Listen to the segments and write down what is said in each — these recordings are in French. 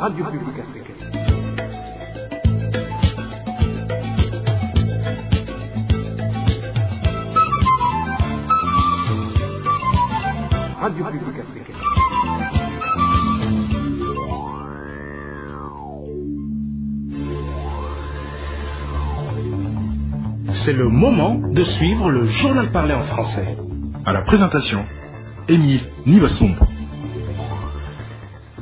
Radio Publique Africaine. Radio Publique Africaine. C'est le moment de suivre le journal parlé en français. À la présentation, Émile Nivasumbo.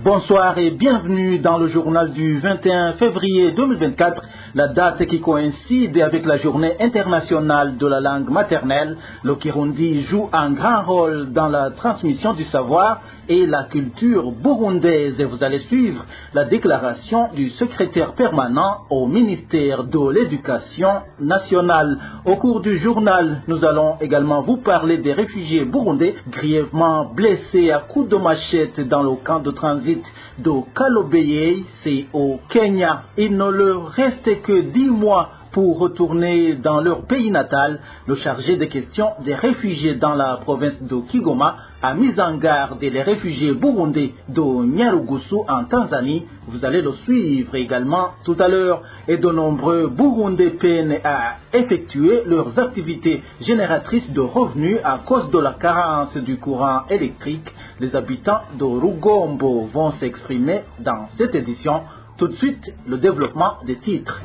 Bonsoir et bienvenue dans le journal du 21 février 2024, la date qui coïncide avec la journée internationale de la langue maternelle. Le Kirundi joue un grand rôle dans la transmission du savoir et la culture burundaise. Et vous allez suivre la déclaration du secrétaire permanent au ministère de l'Éducation nationale. Au cours du journal, nous allons également vous parler des réfugiés burundais grièvement blessés à coups de machette dans le camp de transit de Kalobeyei, c'est au Kenya. Il ne leur reste que 10 mois pour retourner dans leur pays natal. Le chargé de questions des réfugiés dans la province de Kigoma a mis en garde les réfugiés burundais de Nyarugusu en Tanzanie. Vous allez le suivre également tout à l'heure. Et de nombreux Burundais peinent à effectuer leurs activités génératrices de revenus à cause de la carence du courant électrique. Les habitants de Rugombo vont s'exprimer dans cette édition. Tout de suite, le développement des titres.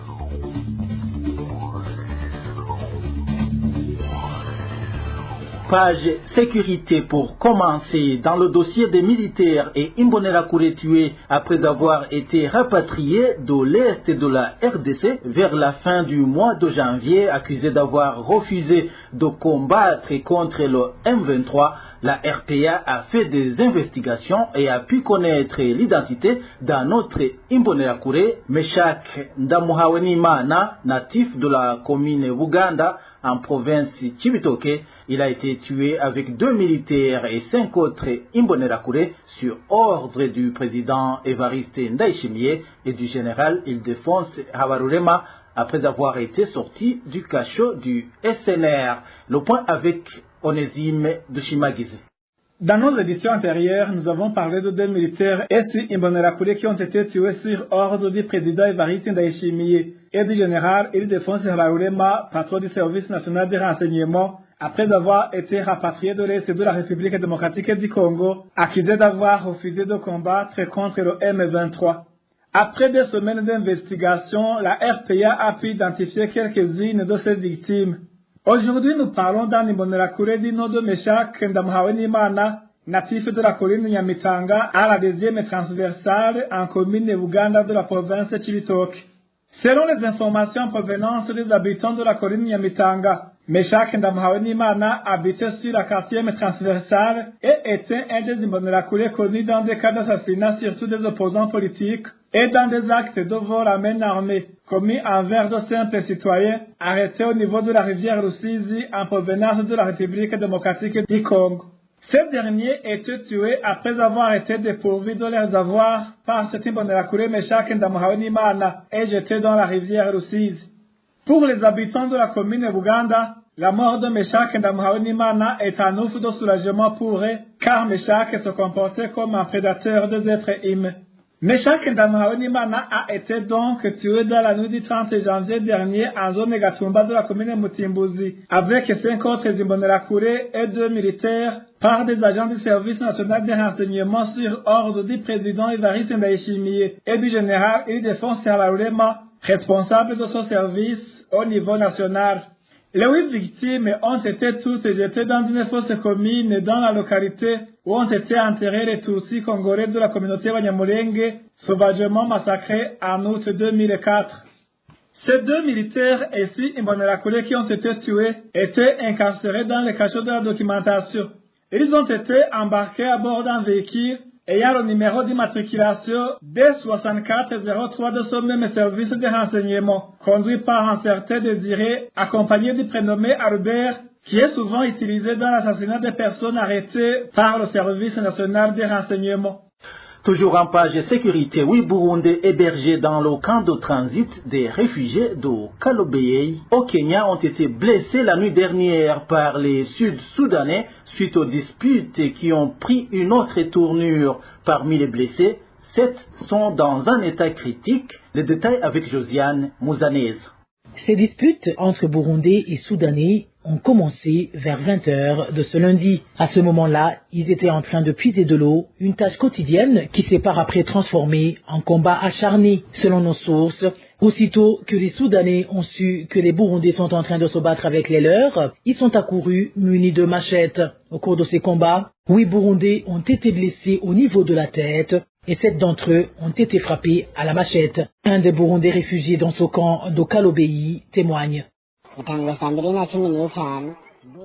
Page sécurité pour commencer. Dans le dossier des militaires et Imbonerakure tués après avoir été rapatriés de l'est de la RDC vers la fin du mois de janvier, accusés d'avoir refusé de combattre contre le M23, la RPA a fait des investigations et a pu connaître l'identité d'un autre Imbonerakure, Meshak Ndamuhawenimana, natif de la commune Buganda, en province Chibitoke. Il a été tué avec 2 militaires et 5 autres Imbonerakure sur ordre du président Evariste Ndayishimiye et du général Ildefonse Habarurema après avoir été sorti du cachot du SNR. Le point avec Onésime de Chimagizi. Dans nos éditions antérieures, nous avons parlé de 2 militaires et 6 Imbonerakure qui ont été tués sur ordre du président Evariste Ndayishimiye et du général Ildefonse Habarurema, patron du service national de renseignement, après avoir été rapatriés de l'Est de la République démocratique du Congo, accusés d'avoir refusé de combattre contre le M23. Après des semaines d'investigation, la RPA a pu identifier quelques-unes de ces victimes. Aujourd'hui, nous parlons d'un Imbonerakure du nom de Meshak Ndamuhawenimana, natif de la colline Nyamitanga, à la 2e transversale en commune de Buganda de la province de Chibitoke. Selon les informations en provenance des habitants de la colline Nyamitanga, Meshak Ndamuhawenimana habitait sur la 4e transversale et était un des Imbonerakure connus dans des cas d'assassinat, surtout des opposants politiques, et dans des actes de vol à main armée commis envers de simples citoyens arrêtés au niveau de la rivière Rusizi en provenance de la République démocratique du Congo. Ces derniers étaient tués après avoir été dépourvus de leurs avoirs par cet Imbonerakure Meshak Ndamuhawenimana et jetés dans la rivière Rusizi. Pour les habitants de la commune Buganda, la mort de Meshak Ndamuhawenimana est un ouf de soulagement pour eux, car Meshak se comportait comme un prédateur des êtres humains. Meshak Ndamuhawenimana a été donc tué dans la nuit du 30 janvier dernier en zone Gatumba de la commune Mutimbuzi, avec 5 autres Imbonerakure et 2 militaires par des agents du service national de renseignement sur ordre du président Evariste Ndayishimiye et du général Ildefonse Habarurema, responsable de son service au niveau national. Les 8 victimes ont été toutes jetées dans une fosse commune dans la localité où ont été enterrés les Tutsis congolais de la communauté Banyamulenge, sauvagement massacrés en août 2004. Ces 2 militaires et 6 Imbonerakure qui ont été tués étaient incarcérés dans le cachot de la documentation. Ils ont été embarqués à bord d'un véhicule ayant le numéro d'immatriculation D6403 de ce même service de renseignement, conduit par un certain Désiré, accompagné du prénommé Albert, qui est souvent utilisé dans l'assassinat des personnes arrêtées par le service national de renseignement. Toujours en page sécurité, 8 Burundais hébergés dans le camp de transit des réfugiés de Kalobeyei au Kenya ont été blessés la nuit dernière par les Sud-Soudanais suite aux disputes qui ont pris une autre tournure. Parmi les blessés, 7 sont dans un état critique. Les détails avec Josiane Mouzanez. Ces disputes entre Burundais et Soudanais ont commencé vers 20h de ce lundi. À ce moment-là, ils étaient en train de puiser de l'eau, une tâche quotidienne qui s'est par après transformée en combat acharné. Selon nos sources, aussitôt que les Soudanais ont su que les Burundais sont en train de se battre avec les leurs, ils sont accourus munis de machettes. Au cours de ces combats, 8 Burundais ont été blessés au niveau de la tête et 7 d'entre eux ont été frappés à la machette. Un des Burundais réfugiés dans ce camp de Kalobéi témoigne.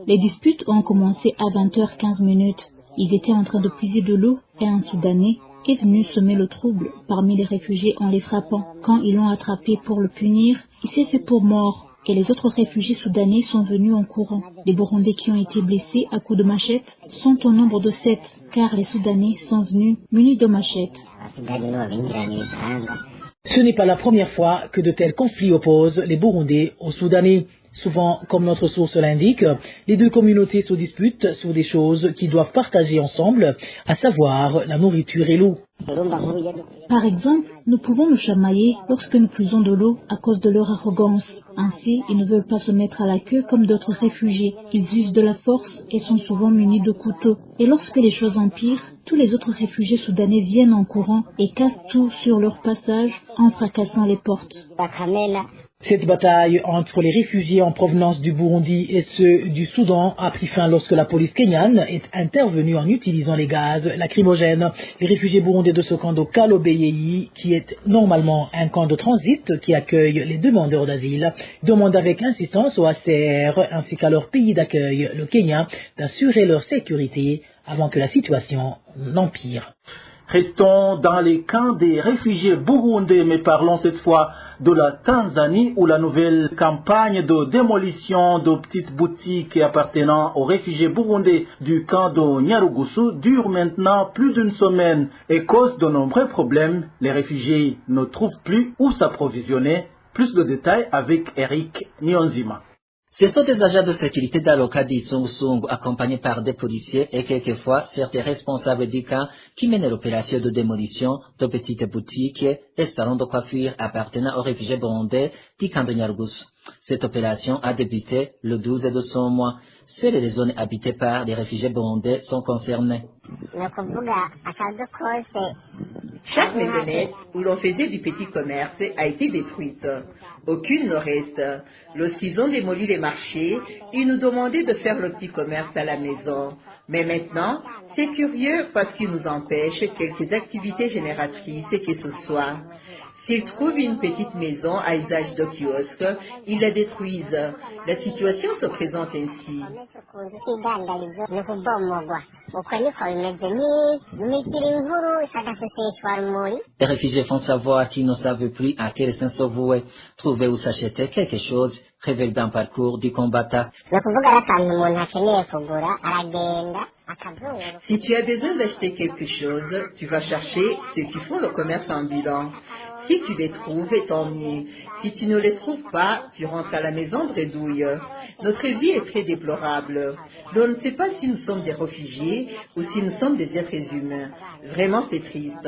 Les disputes ont commencé à 20h15. Ils étaient en train de puiser de l'eau et un Soudanais est venu semer le trouble parmi les réfugiés en les frappant. Quand ils l'ont attrapé pour le punir, il s'est fait pour mort et les autres réfugiés soudanais sont venus en courant. Les Burundais qui ont été blessés à coups de machette sont au nombre de 7 car les Soudanais sont venus munis de machettes. Ce n'est pas la première fois que de tels conflits opposent les Burundais aux Soudanais. Souvent, comme notre source l'indique, les deux communautés se disputent sur des choses qu'ils doivent partager ensemble, à savoir la nourriture et l'eau. Par exemple, nous pouvons nous chamailler lorsque nous puisons de l'eau à cause de leur arrogance. Ainsi, ils ne veulent pas se mettre à la queue comme d'autres réfugiés. Ils usent de la force et sont souvent munis de couteaux. Et lorsque les choses empirent, tous les autres réfugiés soudanais viennent en courant et cassent tout sur leur passage en fracassant les portes. Cette bataille entre les réfugiés en provenance du Burundi et ceux du Soudan a pris fin lorsque la police kenyane est intervenue en utilisant les gaz lacrymogènes. Les réfugiés burundais de ce camp de Kalobéi, qui est normalement un camp de transit qui accueille les demandeurs d'asile, demandent avec insistance au HCR ainsi qu'à leur pays d'accueil, le Kenya, d'assurer leur sécurité avant que la situation n'empire. Restons dans les camps des réfugiés burundais, mais parlons cette fois de la Tanzanie où la nouvelle campagne de démolition de petites boutiques appartenant aux réfugiés burundais du camp de Nyarugusu dure maintenant plus d'une semaine et cause de nombreux problèmes. Les réfugiés ne trouvent plus où s'approvisionner. Plus de détails avec Eric Nyonzima. Ce sont des agents de sécurité d'Aloka d'Isung accompagnés par des policiers et quelquefois certains responsables du camp qui mènent l'opération de démolition de petites boutiques et salons de coiffure appartenant aux réfugiés burundais du camp de Nyarugusu. Cette opération a débuté le 12 de ce mois. Seules les zones habitées par les réfugiés burundais sont concernées. Chaque maisonnette où l'on faisait du petit commerce a été détruite. Aucune ne reste. Lorsqu'ils ont démoli les marchés, ils nous demandaient de faire le petit commerce à la maison. Mais maintenant, c'est curieux parce qu'ils nous empêchent quelques activités génératrices que ce soit. S'ils trouvent une petite maison à usage de kiosque, ils la détruisent. La situation se présente ainsi. Les réfugiés font savoir qu'ils ne savent plus à quel sens se vouer. Trouver ou s'acheter quelque chose révèle d'un parcours du combattant. Si tu as besoin d'acheter quelque chose, tu vas chercher ceux qui font le commerce ambulant. Si tu les trouves, tant mieux. Si tu ne les trouves pas, tu rentres à la maison bredouille. Notre vie est très déplorable. On ne sait pas si nous sommes des réfugiés ou si nous sommes des êtres humains. Vraiment, c'est triste.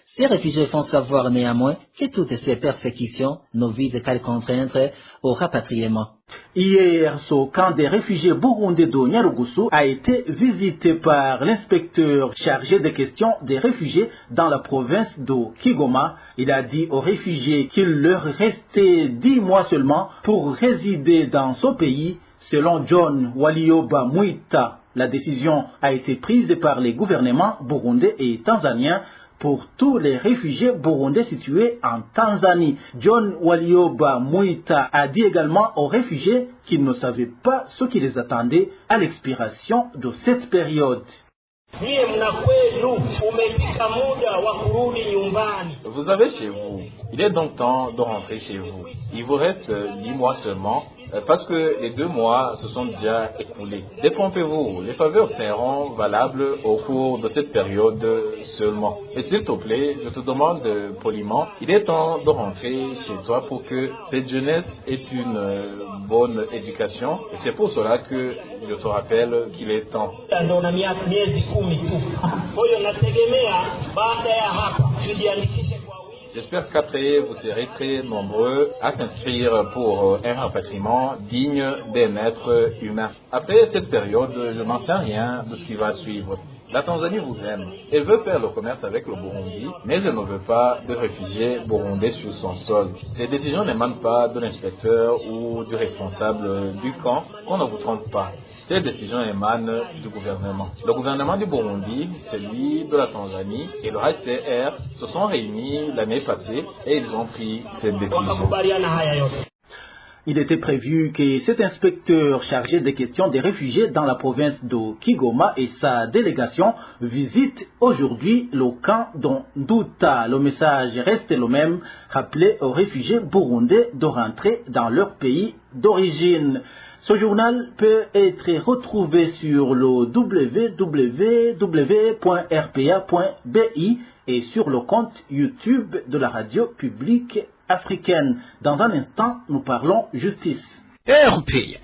Ces réfugiés font savoir néanmoins que toutes ces persécutions ne visent qu'à les contraindre au rapatriement. Hier, ce camp des réfugiés burundais de Nyarugusu a été visité par l'inspecteur chargé des questions des réfugiés dans la province de Kigoma. Il a dit aux réfugiés qu'il leur restait 10 mois seulement pour résider dans ce pays. Selon John Walioba Muita, la décision a été prise par les gouvernements burundais et tanzaniens pour tous les réfugiés burundais situés en Tanzanie. John Walioba Muita a dit également aux réfugiés qu'ils ne savaient pas ce qui les attendait à l'expiration de cette période. Vous avez chez vous. Il est donc temps de rentrer chez vous. Il vous reste 10 mois seulement parce que les 2 mois se sont déjà écoulés. Détrompez-vous, les faveurs seront valables au cours de cette période seulement. Et s'il te plaît, je te demande poliment, il est temps de rentrer chez toi pour que cette jeunesse ait une bonne éducation. Et c'est pour cela que je te rappelle qu'il est temps. J'espère qu'après, vous serez très nombreux à s'inscrire pour un rapatriement digne des maîtres humains. Après cette période, je n'en sais rien de ce qui va suivre. La Tanzanie vous aime. Elle veut faire le commerce avec le Burundi, mais elle ne veut pas de réfugiés burundais sur son sol. Ces décisions n'émanent pas de l'inspecteur ou du responsable du camp, qu'on ne vous trompe pas. Ces décisions émanent du gouvernement. Le gouvernement du Burundi, celui de la Tanzanie et le HCR se sont réunis l'année passée et ils ont pris cette décision. Il était prévu que cet inspecteur chargé des questions des réfugiés dans la province de Kigoma et sa délégation visitent aujourd'hui le camp d'Nduta. Le message reste le même, rappeler aux réfugiés burundais de rentrer dans leur pays d'origine. Ce journal peut être retrouvé sur le www.rpa.bi et sur le compte YouTube de la radio publique africaine. Dans un instant, nous parlons justice. RPA.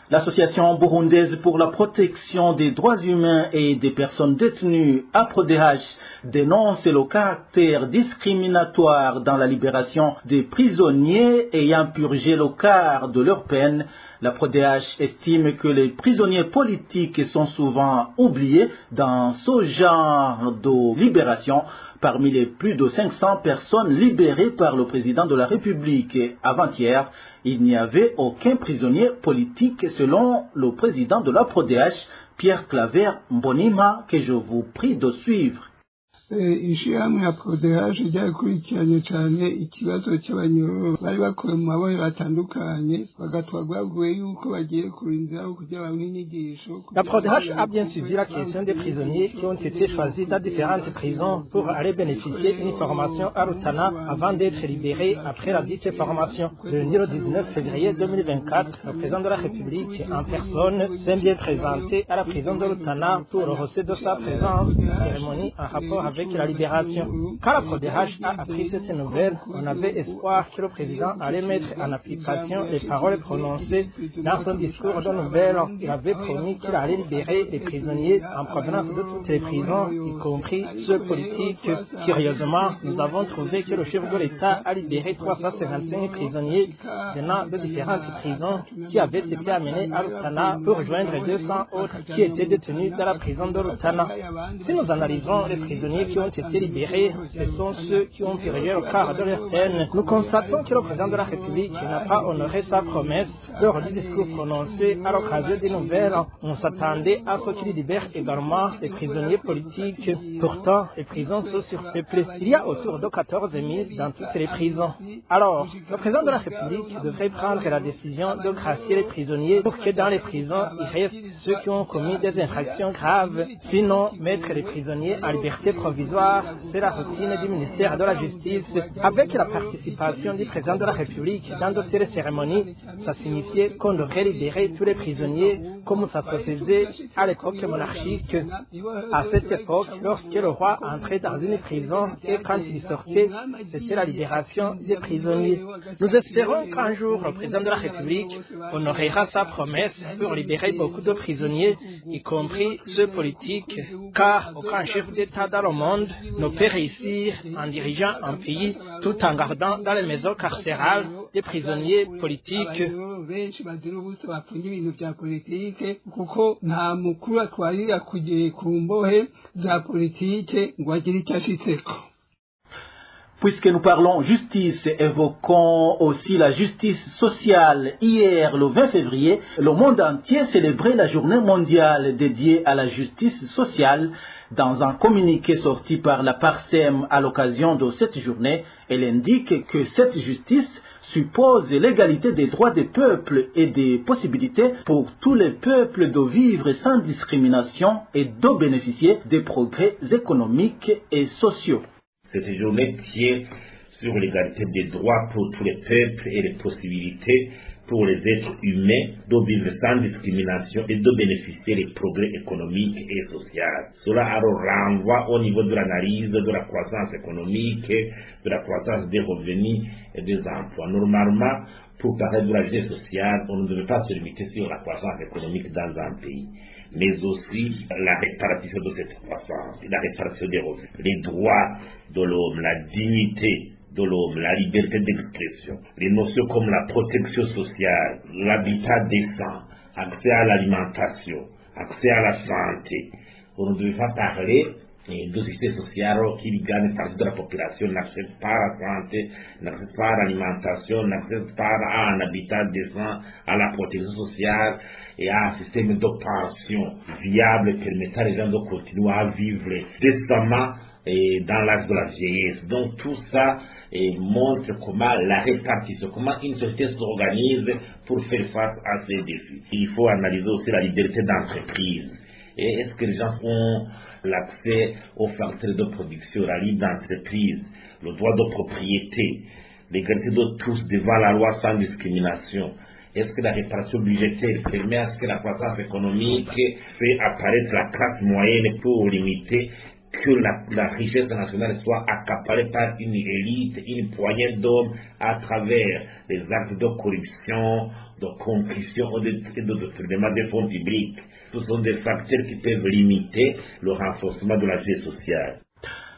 L'Association burundaise pour la protection des droits humains et des personnes détenues, APRODH, dénonce le caractère discriminatoire dans la libération des prisonniers ayant purgé le quart de leur peine. L'APRODH estime que les prisonniers politiques sont souvent oubliés dans ce genre de libération. Parmi les plus de 500 personnes libérées par le président de la République avant-hier, il n'y avait aucun prisonnier politique selon le président de l'APRODH, Pierre Claver Mbonima, que je vous prie de suivre. Ishirahamwe ya PRODH ryakurikiranye cyane ikibazo cy'abanyororo bari bakuwe mu mabohero atandukanye bagatwagwa bavuye yuko bagiye kurindira kugira bamwe inyigisho. La PRODH a bien suivi la question des prisonniers qui ont été choisis dans différentes prisons pour aller bénéficier d'une formation à Rutana avant d'être libérés après la dite formation. Le 19 février 2024, le président de la République en personne s'est bien présenté à la prison de Rutana pour rehausser de sa présence une cérémonie en rapport avec la libération. Quand la PRODH a appris cette nouvelle, on avait espoir que le président allait mettre en application les paroles prononcées dans son discours de nouvelle. Il avait promis qu'il allait libérer les prisonniers en provenance de toutes les prisons, y compris ceux politiques. Curieusement, nous avons trouvé que le chef de l'État a libéré 355 prisonniers venant de différentes prisons qui avaient été amenés à Rutana pour rejoindre 200 autres qui étaient détenus dans la prison de Rutana. Si nous analysons les prisonniers qui ont été libérés, ce sont ceux qui ont purgé le quart de leur peine. Nous constatons que le président de la République n'a pas honoré sa promesse lors du discours prononcé à l'occasion des nouvelles. On s'attendait à ce qu'il libère également les prisonniers politiques. Pourtant, les prisons sont surpeuplées. Il y a autour de 14 000 dans toutes les prisons. Alors, le président de la République devrait prendre la décision de gracier les prisonniers pour que dans les prisons, il reste ceux qui ont commis des infractions graves. Sinon, mettre les prisonniers en liberté provisoire, c'est la routine du ministère de la Justice. Avec la participation du président de la République dans de telles cérémonies, ça signifiait qu'on devrait libérer tous les prisonniers comme ça se faisait à l'époque monarchique. À cette époque, lorsque le roi entrait dans une prison et quand il sortait, c'était la libération des prisonniers. Nous espérons qu'un jour, le président de la République honorera sa promesse pour libérer beaucoup de prisonniers, y compris ceux politiques, car aucun chef d'État dans le monde ne peut réussir en dirigeant un pays tout en gardant dans les maisons carcérales des prisonniers politiques. Puisque nous parlons justice, évoquons aussi la justice sociale. Hier, le 20 février, le monde entier célébrait la journée mondiale dédiée à la justice sociale. Dans un communiqué sorti par la PARSEM à l'occasion de cette journée, elle indique que cette justice suppose l'égalité des droits des peuples et des possibilités pour tous les peuples de vivre sans discrimination et de bénéficier des progrès économiques et sociaux. Cette journée tient sur l'égalité des droits pour tous les peuples et les possibilités pour les êtres humains de vivre sans discrimination et de bénéficier des progrès économiques et sociaux. Cela alors renvoie au niveau de l'analyse de la croissance économique, de la croissance des revenus et des emplois. Normalement, pour parler de la justice sociale, on ne devait pas se limiter sur la croissance économique dans un pays, mais aussi la répartition de cette croissance, la répartition des revenus, les droits de l'homme, la dignité de l'homme, la liberté d'expression, les notions comme la protection sociale, l'habitat décent, accès à l'alimentation, accès à la santé. On ne devait pas parler de justice sociale qui gagne partie de la population, n'accède pas à la santé, n'accède pas à l'alimentation, n'accède pas à un habitat décent, à la protection sociale et à un système de pension viable permettant aux gens de continuer à vivre décemment et dans l'âge de la vieillesse. Donc tout ça montre comment la répartition, comment une société s'organise pour faire face à ces défis. Il faut analyser aussi la liberté d'entreprise. Et est-ce que les gens ont l'accès aux facteurs de production, la libre d'entreprise, le droit de propriété, l'égalité de tous devant la loi sans discrimination? Est-ce que la répartition budgétaire permet à ce que la croissance économique fait apparaître la classe moyenne pour limiter que la richesse nationale soit accaparée par une élite, une poignée d'hommes à travers les actes de corruption, de concussion et de détournement des fonds publics? Ce sont des facteurs qui peuvent limiter le renforcement de la vie sociale.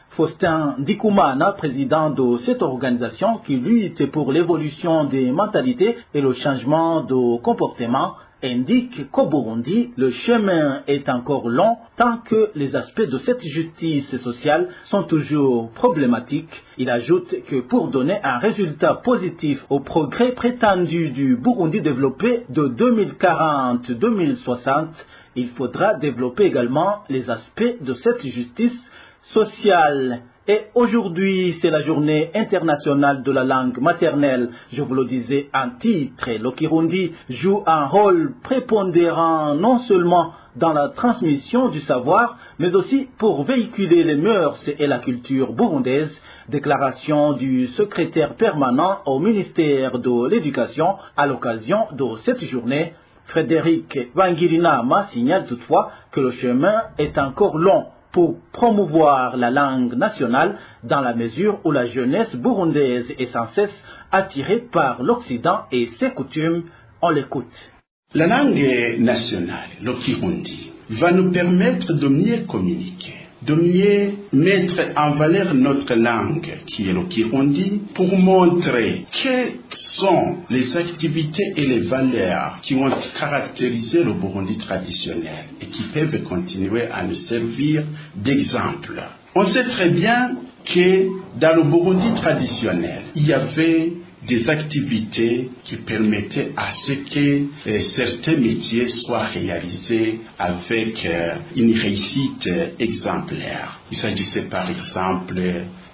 Faustin Ndikumana, président de cette organisation qui lutte pour l'évolution des mentalités et le changement de comportement, indique qu'au Burundi, le chemin est encore long tant que les aspects de cette justice sociale sont toujours problématiques. Il ajoute que pour donner un résultat positif au progrès prétendu du Burundi développé de 2040-2060, il faudra développer également les aspects de cette justice sociale. Et aujourd'hui, c'est la journée internationale de la langue maternelle. Je vous le disais en titre, le Kirundi joue un rôle prépondérant non seulement dans la transmission du savoir, mais aussi pour véhiculer les mœurs et la culture burundaise. Déclaration du secrétaire permanent au ministère de l'Éducation à l'occasion de cette journée. Frédéric Wangirinama signale toutefois que le chemin est encore long pour promouvoir la langue nationale dans la mesure où la jeunesse burundaise est sans cesse attirée par l'Occident et ses coutumes. On l'écoute. La langue nationale, le Kirundi, va nous permettre de mieux communiquer, de mieux mettre en valeur notre langue, qui est le Kirundi, pour montrer quelles sont les activités et les valeurs qui ont caractérisé le Burundi traditionnel et qui peuvent continuer à nous servir d'exemple. On sait très bien que dans le Burundi traditionnel, il y avait des activités qui permettaient à ce que certains métiers soient réalisés avec une réussite exemplaire. Il s'agissait par exemple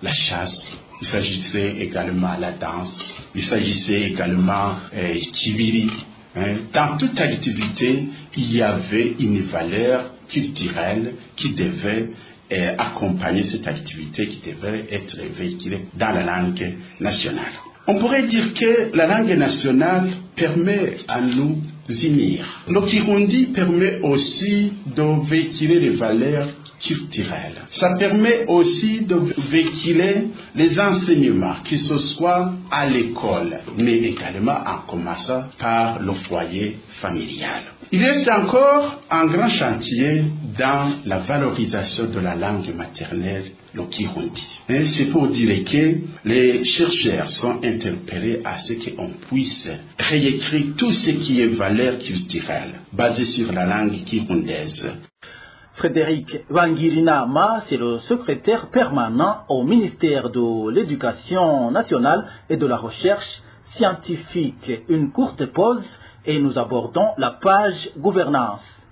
la chasse, il s'agissait également la danse, il s'agissait également Chibiri. Dans toute activité, il y avait une valeur culturelle qui devait accompagner cette activité, qui devait être véhiculée dans la langue nationale. On pourrait dire que la langue nationale permet à nous unir. Le Kirundi permet aussi de véhiculer les valeurs culturelles. Ça permet aussi de véhiculer les enseignements, que ce soit à l'école, mais également en commençant par le foyer familial. Il reste encore un grand chantier dans la valorisation de la langue maternelle, le Kirundi. C'est pour dire que les chercheurs sont interpellés à ce qu'on puisse réécrire tout ce qui est valeur culturelle basée sur la langue kirundaise. Frédéric Wangirinama, c'est le secrétaire permanent au ministère de l'Éducation nationale et de la recherche scientifique. Une courte pause et nous abordons la page gouvernance.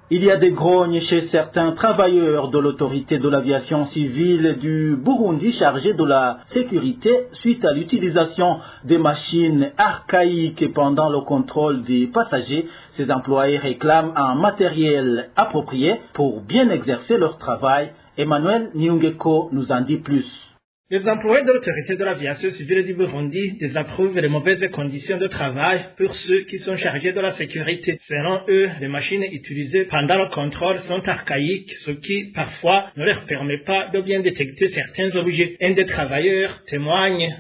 Il y a des grognes chez certains travailleurs de l'autorité de l'aviation civile du Burundi chargés de la sécurité suite à l'utilisation des machines archaïques pendant le contrôle des passagers. Ces employés réclament un matériel approprié pour bien exercer leur travail. Emmanuel Nyungeko nous en dit plus. Les employés de l'autorité de l'aviation civile du Burundi désapprouvent les mauvaises conditions de travail pour ceux qui sont chargés de la sécurité. Selon eux, les machines utilisées pendant le contrôle sont archaïques, ce qui, parfois, ne leur permet pas de bien détecter certains objets. Un des travailleurs témoigne.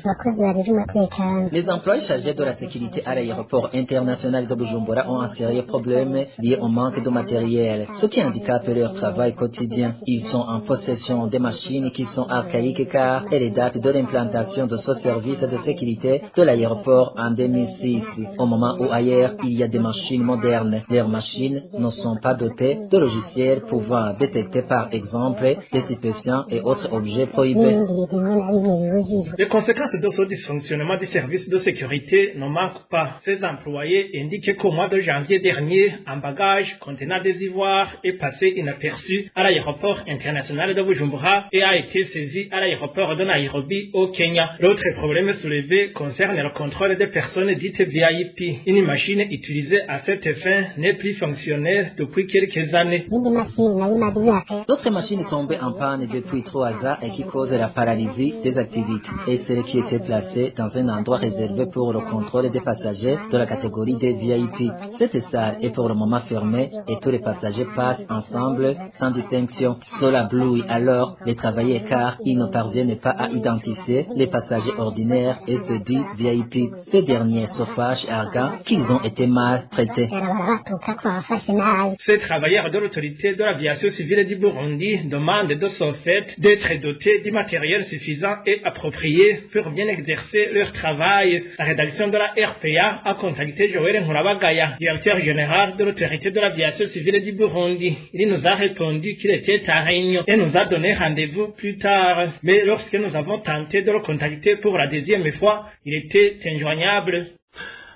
Les employés chargés de la sécurité à l'aéroport international de Bujumbura ont un sérieux problème lié au manque de matériel, ce qui handicape leur travail quotidien. Ils sont en possession des machines qui sont archaïques car les dates de l'implantation de ce service de sécurité de l'aéroport en 2006, au moment où ailleurs il y a des machines modernes. Leurs machines ne sont pas dotées de logiciels pouvant détecter par exemple des stupéfiants et autres objets prohibés. Les conséquences de ce dysfonctionnement du service de sécurité ne manquent pas. Ces employés indiquent qu'au mois de janvier dernier, un bagage contenant des ivoires est passé inaperçu à l'aéroport international de Bujumbura et a été saisi à l'aéroport de Nairobi au Kenya. L'autre problème soulevé concerne le contrôle des personnes dites VIP. Une machine utilisée à cette fin n'est plus fonctionnelle depuis quelques années. D'autres machines tombées en panne depuis 3 ans et qui causent la paralysie des activités. Et celle qui était placée dans un endroit réservé pour le contrôle des passagers de la catégorie des VIP. Cette salle est pour le moment fermée et tous les passagers passent ensemble sans distinction. Cela blouit alors les travailleurs car ils ne parviennent pas à identifier les passagers ordinaires et ceux dits VIP. Ces derniers se fâchent et arguent qu'ils ont été mal traités. Ces travailleurs de l'autorité de l'aviation civile du Burundi demandent de ce fait d'être dotés du matériel suffisant et approprié pour bien exercer leur travail. La rédaction de la RPA a contacté Joël Nkurabagaya, directeur général de l'autorité de l'aviation civile du Burundi. Il nous a répondu qu'il était à réunion et nous a donné rendez-vous plus tard. Mais lorsque nous avons tenté de le contacter pour la 2e fois, il était injoignable.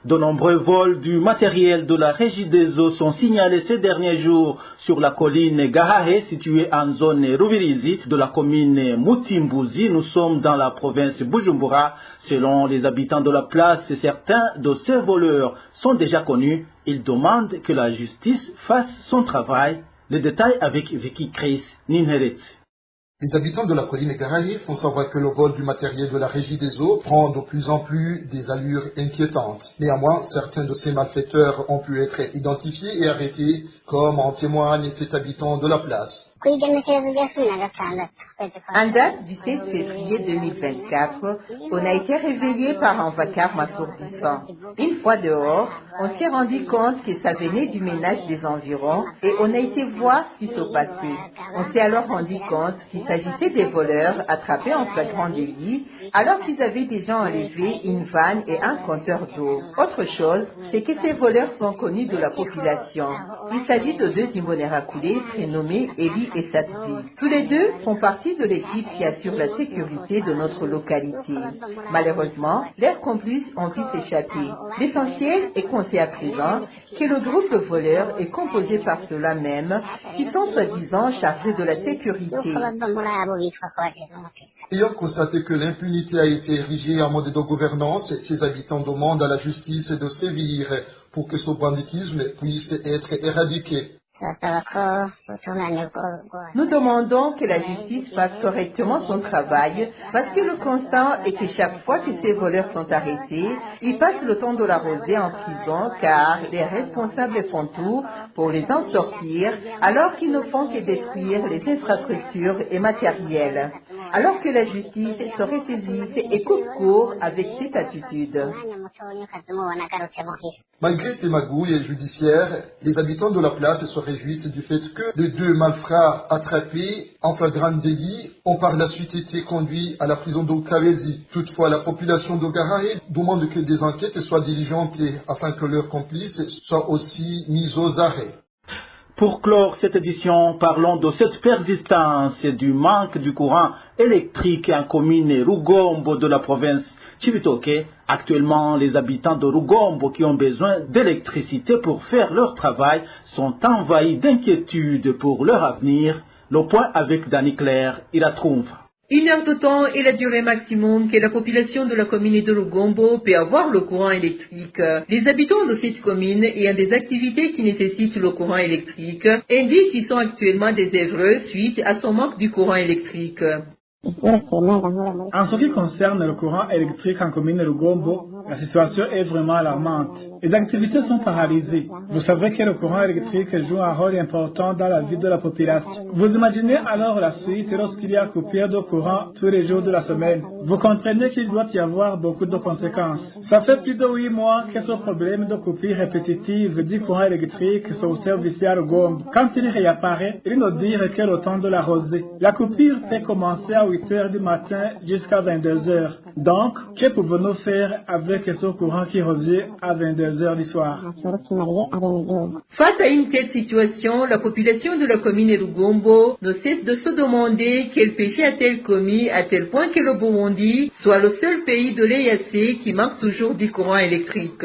De nombreux vols du matériel de la Régie des eaux sont signalés ces derniers jours sur la colline Gahahe, située en zone Rubirizi de la commune Mutimbuzi. Nous sommes dans la province Bujumbura. Selon les habitants de la place, certains de ces voleurs sont déjà connus. Ils demandent que la justice fasse son travail. Les détails avec Vicky Chris Ninheretz. Les habitants de la colline Garahi font savoir que le vol du matériel de la Régie des eaux prend de plus en plus des allures inquiétantes. Néanmoins, certains de ces malfaiteurs ont pu être identifiés et arrêtés, comme en témoigne cet habitant de la place. En date du 16 février 2024, on a été réveillé par un vacarme assourdissant. Une fois dehors, on s'est rendu compte que ça venait du ménage des environs et on a été voir ce qui se passait. On s'est alors rendu compte qu'il s'agissait des voleurs attrapés en flagrant délit alors qu'ils avaient déjà enlevé une vanne et un compteur d'eau. Autre chose, c'est que ces voleurs sont connus de la population. Il s'agit de 2 Imbonerakure prénommés Eli et Satbi. Tous les 2 font partie de l'équipe qui assure la sécurité de notre localité. Malheureusement, leurs complices ont pu s'échapper. L'essentiel est qu'on sait à présent que le groupe de voleurs est composé par ceux-là même qui sont soi-disant chargés de la sécurité. Ayant constaté que l'impunité a été érigée en mode de gouvernance, ses habitants demandent à la justice de sévir pour que ce banditisme puisse être éradiqué. Nous demandons que la justice fasse correctement son travail parce que le constat est que chaque fois que ces voleurs sont arrêtés, ils passent le temps de l'arroser en prison car les responsables font tout pour les en sortir alors qu'ils ne font que détruire les infrastructures et matériels. Alors que la justice se ressaisisse et coupe court avec cette attitude. Malgré ces magouilles judiciaires, les habitants de la place se réjouissent du fait que les 2 malfrats attrapés en flagrant délit ont par la suite été conduits à la prison d'Okawezi. Toutefois, la population de Garahe demande que des enquêtes soient diligentées afin que leurs complices soient aussi mis aux arrêts. Pour clore cette édition, parlons de cette persistance du manque du courant électrique en commune Rugombo de la province Chibitoke. Actuellement, les habitants de Rugombo qui ont besoin d'électricité pour faire leur travail sont envahis d'inquiétude pour leur avenir. Le point avec Dani Claire, il la trouve. 1 heure de temps est la durée maximum que la population de la commune de Lugombo peut avoir le courant électrique. Les habitants de cette commune ayant des activités qui nécessitent le courant électrique indiquent qu'ils sont actuellement désœuvreux suite à son manque du courant électrique. En ce qui concerne le courant électrique en commune de Lugombo, la situation est vraiment alarmante. Les activités sont paralysées. Vous savez que le courant électrique joue un rôle important dans la vie de la population. Vous imaginez alors la suite lorsqu'il y a coupure de courant tous les jours de la semaine. Vous comprenez qu'il doit y avoir beaucoup de conséquences. Ça fait plus de 8 mois que ce problème de coupure répétitive du courant électrique s'observe ici à Lugombo. Quand il réapparaît, il nous dit que le temps de la rosée. La coupure peut commencer à 8 heures du matin jusqu'à 22 heures. Donc, que pouvons-nous faire avec ce courant qui revient à 22 heures du soir? Face à une telle situation, la population de la commune de Lugombo ne cesse de se demander quel péché a-t-elle commis à tel point que le Burundi soit le seul pays de l'EAC qui manque toujours du courant électrique.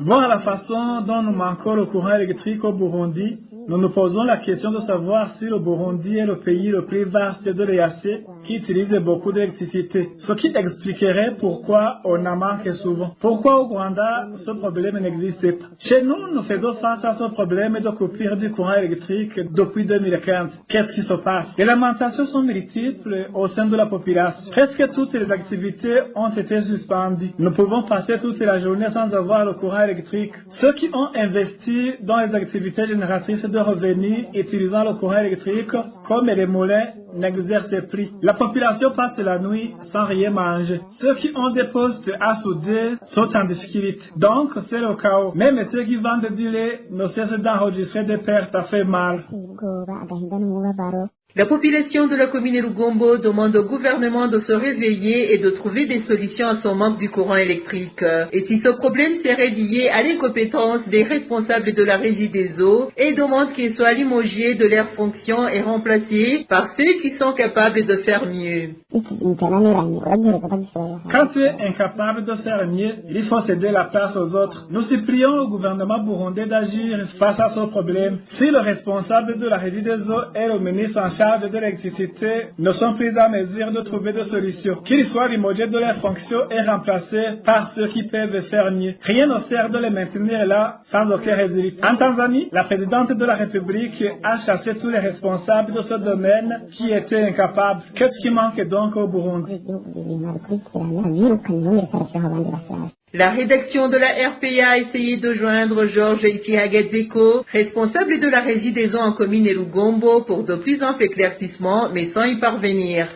Voir la façon dont nous manquons le courant électrique au Burundi, nous nous posons la question de savoir si le Burundi est le pays le plus vaste de l'EAC qui utilise beaucoup d'électricité. Ce qui expliquerait pourquoi on en manque souvent. Pourquoi au Rwanda ce problème n'existe pas. Chez nous, nous faisons face à ce problème de coupure du courant électrique depuis 2015. Qu'est-ce qui se passe? Les lamentations sont multiples au sein de la population. Presque toutes les activités ont été suspendues. Nous pouvons passer toute la journée sans avoir le courant électrique. Ceux qui ont investi dans les activités génératrices de revenus utilisant le courant électrique, comme les moulins, n'exercent plus. La population passe la nuit sans rien manger. Ceux qui ont des postes à souder sont en difficulté. Donc, c'est le chaos. Même ceux qui vendent du lait ne cessent d'enregistrer des pertes à faire mal. La population de la commune de Lugombo demande au gouvernement de se réveiller et de trouver des solutions à son manque du courant électrique. Et si ce problème serait lié à l'incompétence des responsables de la régie des eaux, et demande qu'ils soient limogés de leurs fonctions et remplacés par ceux qui sont capables de faire mieux. Quand tu es incapable de faire mieux, il faut céder la place aux autres. Nous supplions au gouvernement burundais d'agir face à ce problème. Si le responsable de la régie des eaux et le ministre en charge de l'électricité ne sont plus en mesure de trouver des solutions, qu'ils soient limogés de leurs fonctions et remplacés par ceux qui peuvent faire mieux. Rien ne sert de les maintenir là sans aucun résultat. En Tanzanie, la présidente de la République a chassé tous les responsables de ce domaine qui étaient incapables. Qu'est-ce qui manque donc au Burundi? La rédaction de la RPA a essayé de joindre Georges Ichihagazeko, responsable de la régie des eaux en commune et Lugombo, pour de plus amples éclaircissements, mais sans y parvenir.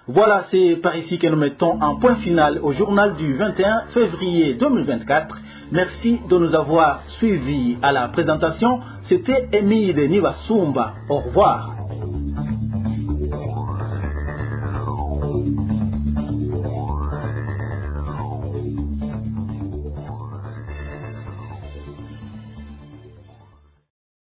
Voilà, c'est par ici que nous mettons un point final au journal du 21 février 2024. Merci de nous avoir suivis à la présentation. C'était Émile Nivasumba. Au revoir.